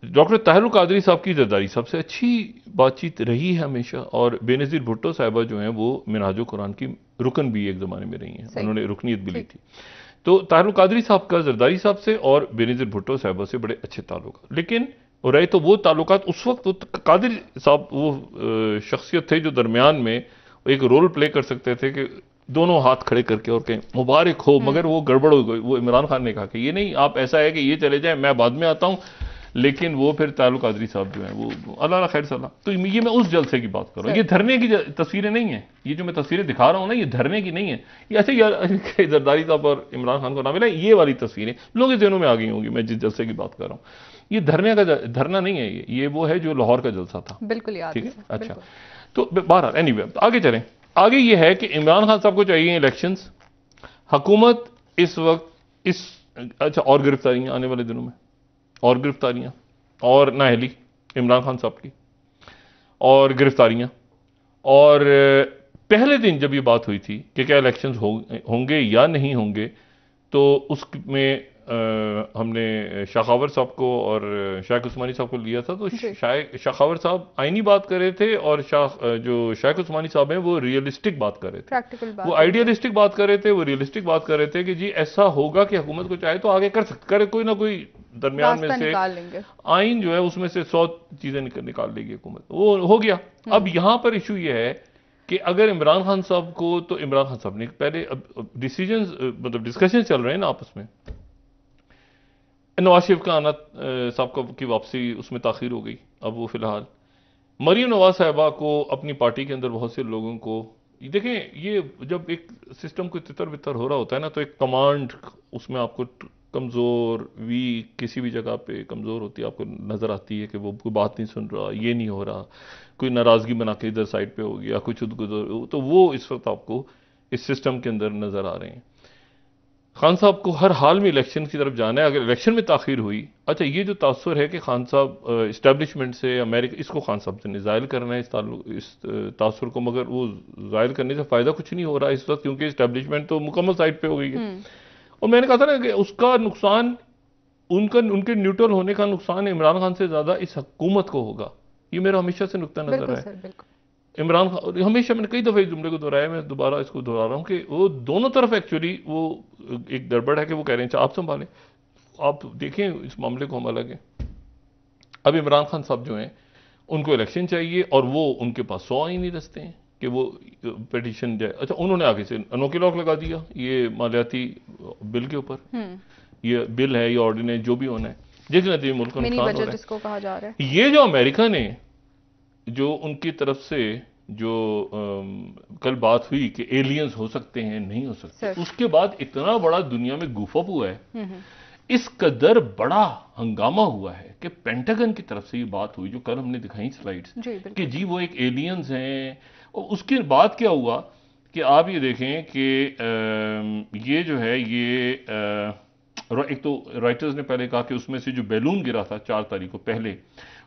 डॉक्टर ताहिरुल कादरी साहब की जरदारी साहब से अच्छी बातचीत रही है हमेशा, और बेनज़ीर भुट्टो साहिबा जो हैं वो मिनहाजुल कुरान की रुकन भी एक जमाने में रही हैं, उन्होंने रुकनीत भी ली थी। तो ताहिरुल कादरी साहब का जरदारी साहब से और बेनज़ीर भुट्टो साहिबा से बड़े अच्छे ताल्लुक, लेकिन रहे तो वो ताल्लुकात उस वक्त कादरी साहब वो शख्सियत थे जो दरमियान में एक रोल प्ले कर सकते थे कि दोनों हाथ खड़े करके और कहें मुबारक हो, मगर वो गड़बड़ हो गई। वो इमरान खान ने कहा कि ये नहीं, आप ऐसा है कि ये चले जाए, मैं बाद में आता हूं, लेकिन वो फिर तारुल कादरी साहब जो है वो अल्लाह खैर सलाह। तो ये मैं उस जलसे की बात कर रहा हूँ, ये धरने की तस्वीरें नहीं है, ये जो मैं तस्वीरें दिखा रहा हूँ ना, ये धरने की नहीं है। ये ऐसे जरदारी साहब और इमरान खान को ना मिला, ये वाली तस्वीरें लोगों के जहनों में आ गई होंगी, मैं जिस जलसे की बात कर रहा हूँ। ये धरना नहीं है, ये वो है जो लाहौर का जलसा था, बिल्कुल याद, ठीक है। अच्छा, तो बहरहाल एनीवे आगे चलें। आगे ये है कि इमरान खान साहब को चाहिए इलेक्शंस, हुकूमत इस वक्त अच्छा, और गिरफ्तारियां आने वाले दिनों में, और गिरफ्तारियां और नाअहली, इमरान खान साहब की और गिरफ्तारियां। और पहले दिन जब ये बात हुई थी कि क्या इलेक्शंस होंगे या नहीं होंगे, तो उसमें हमने शाखावर साहब को और शाइख उस्मानी साहब को लिया था। तो शाखावर साहब आईनी बात कर रहे थे और जो शाइख उस्मानी साहब हैं वो रियलिस्टिक बात कर रहे थे, प्रैक्टिकल बात, वो आइडियलिस्टिक बात कर रहे थे, वो रियलिस्टिक बात कर रहे थे कि जी ऐसा होगा कि हुकूमत को चाहे तो आगे कर सकते, करे कोई ना कोई दरमियान में से आइन जो है उसमें से 100 चीजें निकाल लेगी हुकूमत, वो हो गया। अब यहां पर इशू ये है कि अगर इमरान खान साहब को, तो इमरान खान साहब ने पहले डिसीजन मतलब डिस्कशन चल रहे हैं ना आपस में, नवाज शरीफ का आना साहब की वापसी उसमें ताखीर हो गई। अब वो फिलहाल मरीम नवाज साहिबा को अपनी पार्टी के अंदर बहुत से लोगों को, देखें ये जब एक सिस्टम को तितर बितर हो रहा होता है ना, तो एक कमांड उसमें आपको कमज़ोर वीक किसी भी जगह पे कमज़ोर होती है, आपको नज़र आती है कि वो कोई बात नहीं सुन रहा, ये नहीं हो रहा, कोई नाराज़गी बना के इधर साइड पे हो गया, कुछ उदगुदर, तो वो इस वक्त आपको इस सिस्टम के अंदर नज़र आ रहे हैं। खान साहब को हर हाल में इलेक्शन की तरफ जाना है, अगर इलेक्शन में ताखीर हुई, अच्छा ये जो तासुर है कि खान साहब इस्टेब्लिशमेंट से अमेरिका, इसको खान साहब से ज़ायल करना है इस तासुर को, मगर वो ज़ायल करने से फ़ायदा कुछ नहीं हो रहा इस वक्त, क्योंकि इस्टेब्लिशमेंट तो मुकम्मल साइड पे हो गई है। और मैंने कहा था ना कि उसका नुकसान, उनके न्यूट्रल होने का नुकसान इमरान खान से ज़्यादा इस हुकूमत को होगा। ये मेरा हमेशा से नुकता नज़र है। इमरान खान, हमेशा मैंने कई दफ़े इस जुमले को दोहराया, मैं दोबारा इसको दोहरा रहा हूँ कि वो दोनों तरफ एक्चुअली वो एक गड़बड़ है कि वो कह रहे हैं आप संभालें, आप देखें इस मामले को हम अलग है। अब इमरान खान साहब जो हैं उनको इलेक्शन चाहिए और वो उनके पास 100 ही नहीं रस्ते हैं कि वो पिटीशन जाए। अच्छा उन्होंने आगे से अनोखी लॉक लगा दिया ये मालियाती बिल के ऊपर, ये बिल है, ये ऑर्डिनेंस जो भी होना है, जिस नतीजे मुल्क को नुकसान हो रहा है। ये जो अमेरिका ने जो उनकी तरफ से जो कल बात हुई कि एलियंस हो सकते हैं नहीं हो सकते, उसके बाद इतना बड़ा दुनिया में गुफअप हुआ है, इस कदर बड़ा हंगामा हुआ है कि पेंटागन की तरफ से ये बात हुई जो कल हमने दिखाई स्लाइड्स कि जी वो एक एलियंस हैं। और उसके बाद क्या हुआ कि आप ये देखें कि ये जो है ये एक तो राइटर्स ने पहले कहा कि उसमें से जो बैलून गिरा था 4 तारीख को पहले,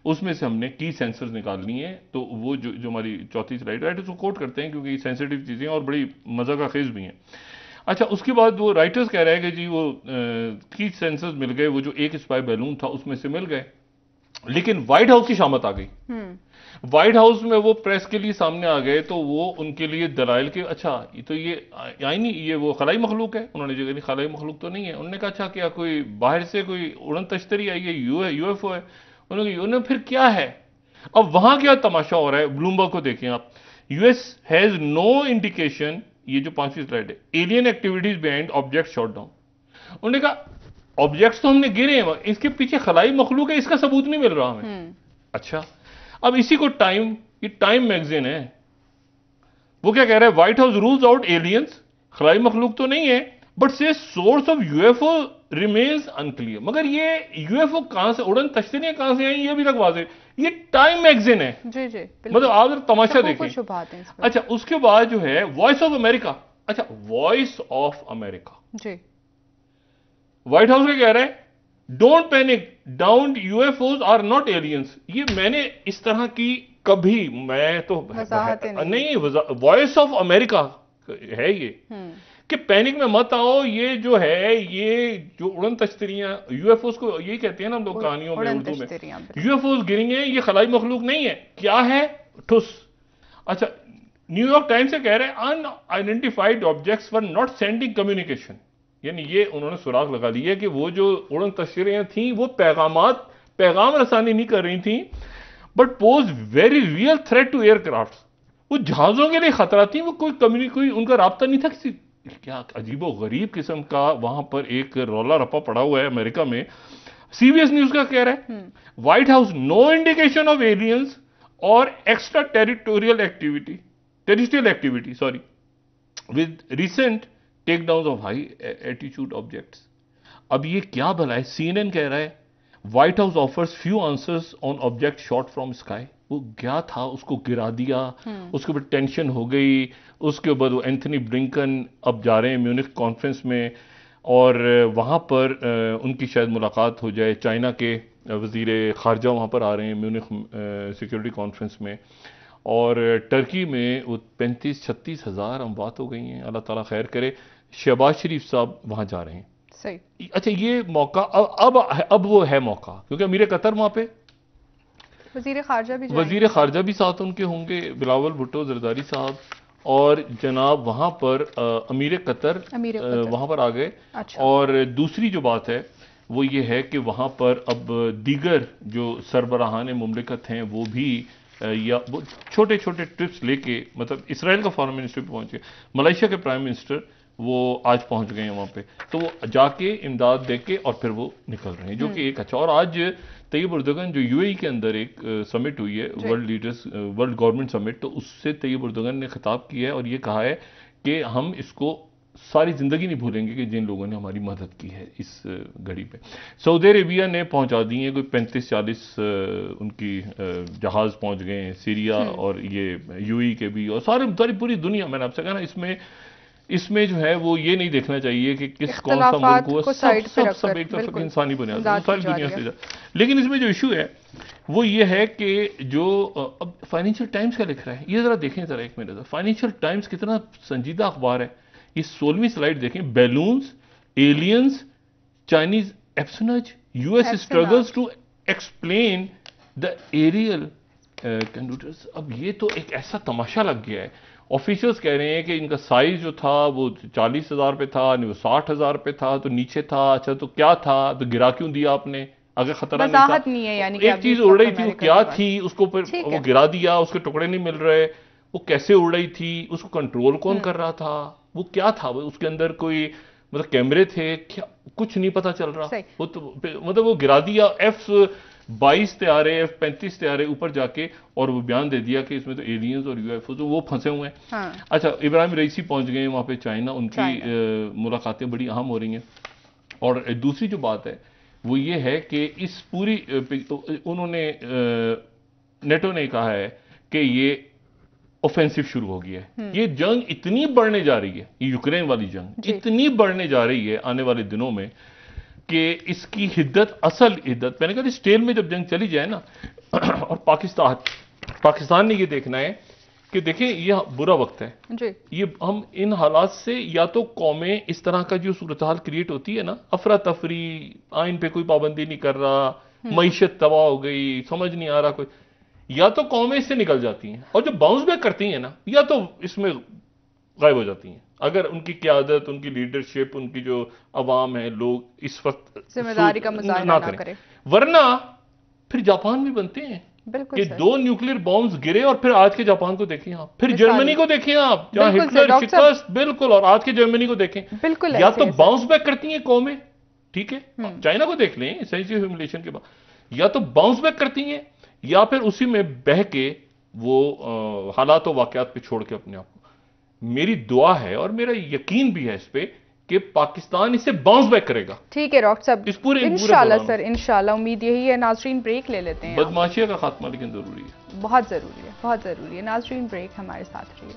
उसमें से हमने की सेंसर्स निकालनी है। तो वो जो हमारी चौथी स्लाइड, राइटर्स को कोट करते हैं क्योंकि सेंसिटिव चीज़ें और बड़ी मज़ा का खेज भी हैं। अच्छा उसके बाद वो राइटर्स कह रहे हैं कि जी वो की सेंसर्स मिल गए, वो जो एक स्पाई बैलून था उसमें से मिल गए, लेकिन व्हाइट हाउस की शामत आ गई। व्हाइट हाउस में वो प्रेस के लिए सामने आ गए, तो वो उनके लिए दलाइल के, अच्छा तो ये यानी ये वो खलाई मखलूक है, उन्होंने जो कहा खलाई मखलूक तो नहीं है, उन्होंने कहा अच्छा क्या कोई बाहर से कोई उड़न तश्तरी आई है, यूएफओ है, उन्होंने फिर क्या है। अब वहां क्या तमाशा हो रहा है, ब्लूमबर्ग को देखें आप, यूएस हैज नो इंडिकेशन, ये जो 5वीं स्लाइड है, alien activities behind object shot down. उन्होंने कहा ऑब्जेक्ट्स तो हमने गिरे हैं, इसके पीछे खलाई मखलूक है, इसका सबूत नहीं मिल रहा हमें। अच्छा अब इसी को ये टाइम मैगजीन है, वो क्या कह रहा है, White House rules out aliens, खलाई मखलूक तो नहीं है, but say source of UFO remains unclear. मगर ये यूएफओ कहां से, उड़न तश्तरियां कहां से आई ये भी तक वाज़ेह, ये टाइम मैगजीन है। जी जी मतलब आप तमाशा देखें। अच्छा उसके बाद जो है वॉइस ऑफ अमेरिका, अच्छा वॉइस ऑफ अमेरिका जी व्हाइट हाउस क्या कह रहा है, don't panic down UFOs are not aliens. ये मैंने इस तरह की कभी, मैं तो नहीं, वॉइस ऑफ अमेरिका है ये कि पैनिक में मत आओ, ये जो है ये जो उड़न तश्तरियां यूएफओज को यही कहते हैं ना हम लोग कहानियों में उर्दू में, यूएफओज गिरेंगे, ये खलाई मखलूक नहीं है, क्या है ठुस। अच्छा न्यूयॉर्क टाइम्स से कह रहे हैं unidentified objects were not sending communication, यानी ये उन्होंने सुराग लगा लिया कि वो जो उड़न तश्तरियां थी वो पैगाम रसानी नहीं कर रही थी, but pose very real threat to aircraft, वो जहाजों के लिए खतरा थी, वो कोई उनका राब्ता नहीं था किसी। क्या अजीबो गरीब किस्म का वहां पर एक रौला रप्पा पड़ा हुआ है अमेरिका में। सीबीएस न्यूज का कह रहा है White House no indication of aliens और extra territorial activity sorry with recent take down of high altitude objects. अब ये क्या भला है, सीएनएन कह रहा है White House offers few answers on object shot from sky. वो क्या था, उसको गिरा दिया, उसके ऊपर टेंशन हो गई, उसके बाद वो एंथनी ब्लिंकन अब जा रहे हैं म्यूनिख कॉन्फ्रेंस में और वहां पर उनकी शायद मुलाकात हो जाए चाइना के वज़ीर ख़ारजा वहाँ पर आ रहे हैं म्यूनिख सिक्योरिटी कॉन्फ्रेंस में, और टर्की में वो 35-36 हज़ार अमवात हो गई हैं, अल्लाह ताला खैर करे। शहबाज शरीफ साहब वहाँ जा रहे हैं। सही। अच्छा, ये मौका अब वो है मौका, क्योंकि अमीर कतर वहाँ पे, वज़ीर ख़ारजा भी साथ उनके होंगे, बिलावल भुट्टो जरदारी साहब, और जनाब वहाँ पर अमीर कतर वहाँ पर आ गए। अच्छा। और दूसरी जो बात है वो ये है कि वहाँ पर अब दीगर जो सरबराहान मुमलिकत हैं वो भी या वो छोटे छोटे ट्रिप्स लेके, मतलब इसराइल का फॉरेन मिनिस्टर भी पहुँच गए, मलेशिया के प्राइम मिनिस्टर वो आज पहुँच गए हैं वहाँ पे, तो वो जाके इमदाद दे के और फिर वो निकल रहे हैं, जो कि एक अच्छा। और आज तैयब उर्दगन जो यूएई के अंदर एक समिट हुई है, वर्ल्ड गवर्नमेंट समिट, तो उससे तैयब उर्दगन ने खिताब किया है और ये कहा है कि हम इसको सारी ज़िंदगी नहीं भूलेंगे कि जिन लोगों ने हमारी मदद की है इस घड़ी पे। सऊदी अरेबिया ने पहुंचा दी हैं कोई 35-40 उनकी जहाज़ पहुंच गए हैं, सीरिया और ये यूएई के भी, और सारी पूरी दुनिया। मैंने आपसे कहा ना, इसमें जो है वो ये नहीं देखना चाहिए कि कौन सा मुल्क हुआ, सब एक तरफ इंसानी बुनियाद सारी दुनिया से। लेकिन इसमें जो इशू है वो ये है कि जो अब फाइनेंशियल टाइम्स का लिख रहा है, ये जरा देखें, जरा एक मिनट, फाइनेंशियल टाइम्स कितना संजीदा अखबार है। इस 16वीं स्लाइड देखें, balloons, aliens, Chinese espionage, US struggles to explain the aerial computers. अब ये तो एक ऐसा तमाशा लग गया है। ऑफिशियल्स कह रहे हैं कि इनका साइज जो था वो 40,000 पे था, नहीं वो 60,000 पे था, तो नीचे था। अच्छा, तो क्या था, तो गिरा क्यों दिया आपने अगर खतरा नहीं था? यानी एक चीज उड़ रही थी, वो क्या थी, उसको फिर वो गिरा दिया, उसके टुकड़े नहीं मिल रहे, वो कैसे उड़ रही थी, उसको कंट्रोल कौन कर रहा था, वो क्या था, उसके अंदर कोई मतलब कैमरे थे क्या, कुछ नहीं पता चल रहा। वो तो मतलब वो गिरा दिया, F-22 तैयारे, F-35 तैयारे ऊपर जाके, और वो बयान दे दिया कि इसमें तो एलियंस और यूएफओ तो वो फंसे हुए हैं। हाँ। अच्छा, इब्राहिम रईसी पहुंच गए वहां पे चाइना, उनकी मुलाकातें बड़ी अहम हो रही हैं। और दूसरी जो बात है वो ये है कि इस पूरी उन्होंने नेटो ने कहा है कि ये ऑफेंसिव शुरू हो गया है। ये जंग इतनी बढ़ने जा रही है, ये यूक्रेन वाली जंग इतनी बढ़ने जा रही है आने वाले दिनों में कि इसकी हिद्दत, असल हिद्दत, मैंने कहा इस टेल में जब जंग चली जाए ना, और पाकिस्तान ने ये देखना है कि देखें ये बुरा वक्त है जी। ये हम इन हालात से, या तो कौमें इस तरह का जो सूरत हाल क्रिएट होती है ना, अफरा तफरी, आइन पे कोई पाबंदी नहीं कर रहा, मईशत तबाह हो गई, समझ नहीं आ रहा कोई, या तो कौमें इससे निकल जाती हैं, और जो बाउंस बैक करती हैं ना, या तो इसमें गायब हो जाती हैं, अगर उनकी क़यादत, उनकी लीडरशिप, उनकी जो अवाम है, लोग इस वक्त जिम्मेदारी का मुजाहिरा ना करें। वरना फिर जापान भी बनते हैं कि 2 न्यूक्लियर बॉम्ब्स गिरे, और फिर आज के जापान को देखें आप, फिर जर्मनी को देखें आप, जहां हिटलर शिकस्त, बिल्कुल, और आज के जर्मनी को देखें, बिल्कुल या तो बाउंस बैक करती हैं कौमें, ठीक है, चाइना को देख लें सेंसिटिव ह्यूमिलेशन के बाद, या तो बाउंस बैक करती हैं, या फिर उसी में बह के वो हालात और वाकयात पे छोड़ के अपने आप को। मेरी दुआ है और मेरा यकीन भी है इस पे कि पाकिस्तान इसे बाउंस बैक करेगा। ठीक है डॉक्टर साहब, इस पूरे इंशाल्लाह सर, इंशाल्लाह, उम्मीद यही है। नाजरीन, ब्रेक ले लेते हैं। बदमाशिया का खात्मा लेकिन जरूरी है, बहुत जरूरी है, बहुत जरूरी है। नाजरीन, ब्रेक, हमारे साथ रहिए।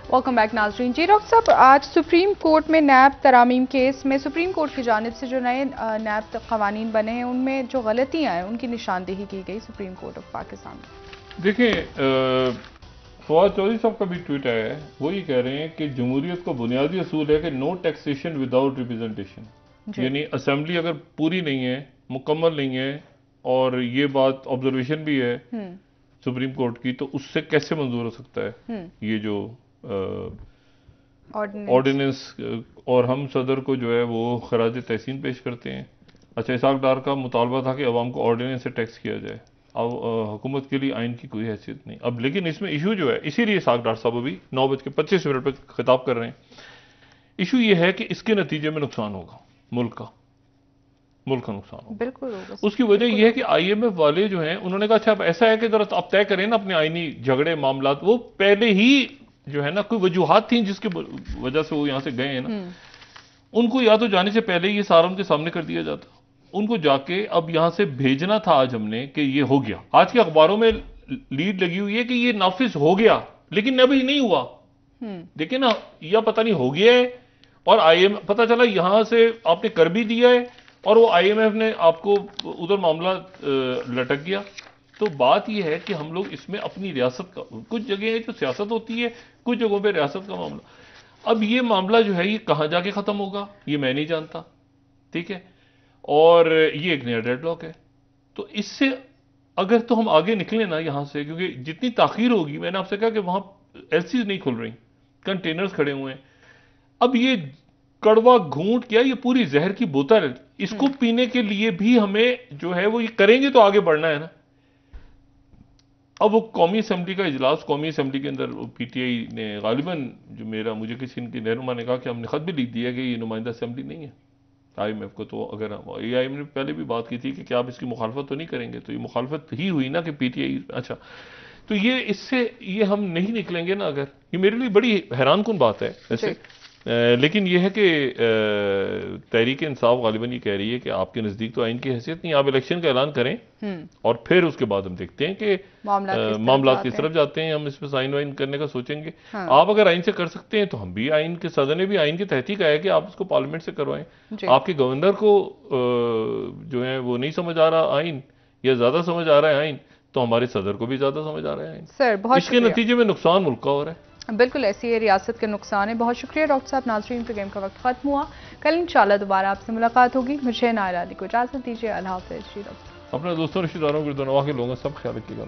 वेलकम बैक नाजरीन। जी डॉक्टर साहब, आज सुप्रीम कोर्ट में नैब तरामीम केस में सुप्रीम कोर्ट की जानिब से जो नए नैब कवानीन बने हैं उनमें जो गलतियां हैं उनकी निशानदेही की गई सुप्रीम कोर्ट ऑफ पाकिस्तान में। देखिए, फवाद चौधरी साहब का भी ट्वीट आया है, वो ये कह रहे हैं कि जमहूरियत का बुनियादी असूल है कि नो टैक्सेशन विदाउट रिप्रेजेंटेशन, यानी असेंबली अगर पूरी नहीं है, मुकम्मल नहीं है, और ये बात ऑब्जर्वेशन भी है सुप्रीम कोर्ट की, तो उससे कैसे मंजूर हो सकता है ये जो ऑर्डिनेंस, और हम सदर को जो है वो खराज तहसीन पेश करते हैं। अच्छा, इसाक डार का मुतालबा था कि अवाम को ऑर्डिनेंस से टैक्स किया जाए, अब हुकूमत के लिए आइन की कोई हैसियत नहीं। अब लेकिन इसमें इशू जो है, इसीलिए इसाक डार साहब अभी 9:25 पर खिताब कर रहे हैं, इशू ये है कि इसके नतीजे में नुकसान होगा, मुल्क का नुकसान होगा, बिल्कुल होगा। उसकी वजह यह है कि IMF वाले जो हैं उन्होंने कहा अच्छा अब ऐसा है कि जरा आप तय करें ना अपने आईनी झगड़े मामलात। वो पहले ही जो है ना कोई वजूहात थी जिसकी वजह से वो यहां से गए हैं ना, उनको या तो जाने से पहले ये सारा उनके सामने कर दिया जाता, उनको जाके अब यहां से भेजना था आज हमने कि ये हो गया। आज के अखबारों में लीड लगी हुई है कि ये नाफिज हो गया, लेकिन अभी नहीं हुआ। देखिए ना, या पता नहीं हो गया है और आईएमएफ पता चला यहां से आपने कर भी दिया है और वो आईएमएफ ने आपको उधर मामला लटक गया। तो बात यह है कि हम लोग इसमें अपनी रियासत का, कुछ जगह है जो सियासत होती है, कुछ जगहों पे रियासत का मामला। अब ये मामला जो है ये कहां जाके खत्म होगा ये मैं नहीं जानता, ठीक है, और ये एक नया डेडलॉक है। तो इससे अगर तो हम आगे निकले ना यहां से, क्योंकि जितनी ताखीर होगी, मैंने आपसे कहा कि वहां एलसीज नहीं खुल रही, कंटेनर्स खड़े हुए हैं। अब ये कड़वा घूंट क्या, ये पूरी जहर की बोतल है, इसको पीने के लिए भी हमें जो है वो ये करेंगे तो आगे बढ़ना है ना। अब वो कौमी असेंबली का इजलास, कौमी असेंबली के अंदर पीटीआई ने गालिबन, जो मुझे किसी इनकी रहनुमा ने कहा कि हमने खत भी लिख दिया कि ये नुमाइंदा असेंबली नहीं है आईएमएफ को। तो अगर आईएमएफ ने पहले भी बात की थी कि क्या आप इसकी मुखालफत तो नहीं करेंगे, तो ये मुखालफत ही हुई ना कि पीटीआई। अच्छा, तो ये इससे ये हम नहीं निकलेंगे ना अगर, ये मेरे लिए बड़ी हैरान कुन बात है वैसे। लेकिन ये है कि तहरीक इंसाफ गालिबन ये कह रही है कि आपके नजदीक तो आइन की हैसियत नहीं, आप इलेक्शन का ऐलान करें और फिर उसके बाद हम देखते हैं कि मामला किस तरफ जाते हैं, हम इसमें साइन वाइन करने का सोचेंगे। आप अगर आइन से कर सकते हैं तो हम भी आइन के, सदन ने भी आइन की तहकीक आया कि आप उसको पार्लियामेंट से करवाएं। आपके गवर्नर को जो है वो नहीं समझ आ रहा आइन, या ज्यादा समझ आ रहा है आइन, तो हमारे सदर को भी ज्यादा समझ आ रहा है आइन। इसके नतीजे में नुकसान मुल्क का हो रहा है। बिल्कुल ऐसी है रियासत के नुकसान है। बहुत शुक्रिया डॉक्टर साहब। नाज़रीन, प्रोग्राम का वक्त खत्म हुआ, कल इंशाल्लाह दोबारा आपसे मुलाकात होगी। मुझे नायरा अली को इजाजत दीजिए। अल्लाह हाफ़िज़। अपने दोस्तों, रिश्तेदारों, गिरदोनवा के लोगों सब ख्याल रखिएगा।